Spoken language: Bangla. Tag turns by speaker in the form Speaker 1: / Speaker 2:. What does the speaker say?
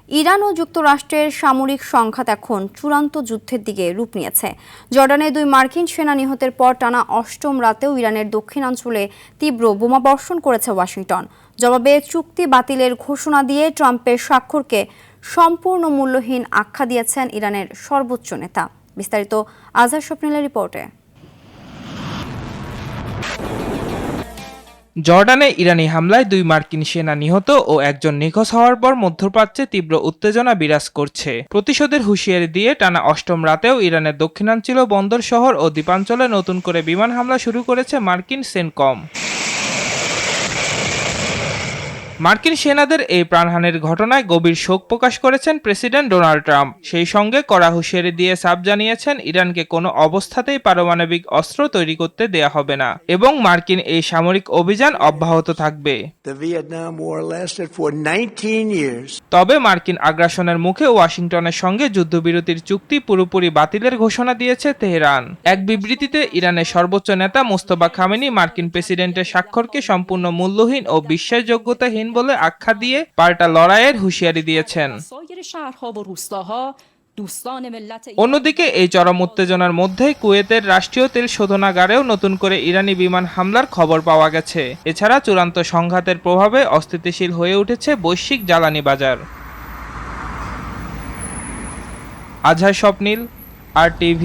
Speaker 1: ইরান ও যুক্তরাষ্ট্রের সামরিক সংঘাত এখন চূড়ান্ত যুদ্ধের দিকে রূপ নিয়েছে। জর্ডানে 2 মার্কিন সেনা নিহতের পর টানা 8ম রাতেও ইরানের দক্ষিণাঞ্চলে তীব্র বোমাবর্ষণ করেছে ওয়াশিংটন। জবাবে চুক্তি বাতিলের ঘোষণা দিয়ে ট্রাম্পের স্বাক্ষরকে সম্পূর্ণ মূল্যহীন আখ্যা দিয়েছেন ইরানের সর্বোচ্চ নেতা। বিস্তারিত আজহার স্বপ্নিলের রিপোর্টে।
Speaker 2: জর্ডানে ইরানি হামলায় 2 মার্কিন সেনা নিহত ও একজন নিখোঁজ হওয়ার পর মধ্যপ্রাচ্যে তীব্র উত্তেজনা বিরাজ করছে। প্রতিশোধের হুঁশিয়ারি দিয়ে টানা 8ম রাতেও ইরানের দক্ষিণাঞ্চল বন্দর শহর ও দ্বীপাঞ্চলে নতুন করে বিমান হামলা শুরু করেছে মার্কিন সেনকম। মার্কিন সেনাদের এই প্রাণহানির ঘটনায় গভীর শোক প্রকাশ করেছেন প্রেসিডেন্ট ডোনাল্ড ট্রাম্প। সেই সঙ্গে কড়া হুঁশিয়ারি দিয়ে সাফ জানিয়েছেন ইরানকে কোনো অবস্থাতেই পারমাণবিক অস্ত্র তৈরি করতে দেয়া হবে না এবং মার্কিন এই সামরিক অভিযান অব্যাহত থাকবে। তবে মার্কিন আগ্রাসনের মুখে ওয়াশিংটনের সঙ্গে যুদ্ধবিরতির চুক্তি পুরোপুরি বাতিলের ঘোষণা দিয়েছে তেহরান। এক বিবৃতিতে ইরানের সর্বোচ্চ নেতা মোস্তফা খামেনি মার্কিন প্রেসিডেন্টের স্বাক্ষরকে সম্পূর্ণ মূল্যহীন ও বিশ্বাসযোগ্যতাহীন বলে আখ্যা দিয়ে পাল্টা লড়াইয়ের হুঁশিয়ারি দিয়েছেন। অন্যদিকে এই চরম উত্তেজনার মধ্যে কুয়েতের রাষ্ট্রীয় তেল শোধনাগারেও নতুন করে ইরানি বিমান হামলার খবর পাওয়া গেছে। এছাড়া চূড়ান্ত সংঘাতের প্রভাবে অস্থিতিশীল হয়ে উঠেছে বৈশ্বিক জ্বালানি বাজার। আজহার স্বপ্নিল, RTV।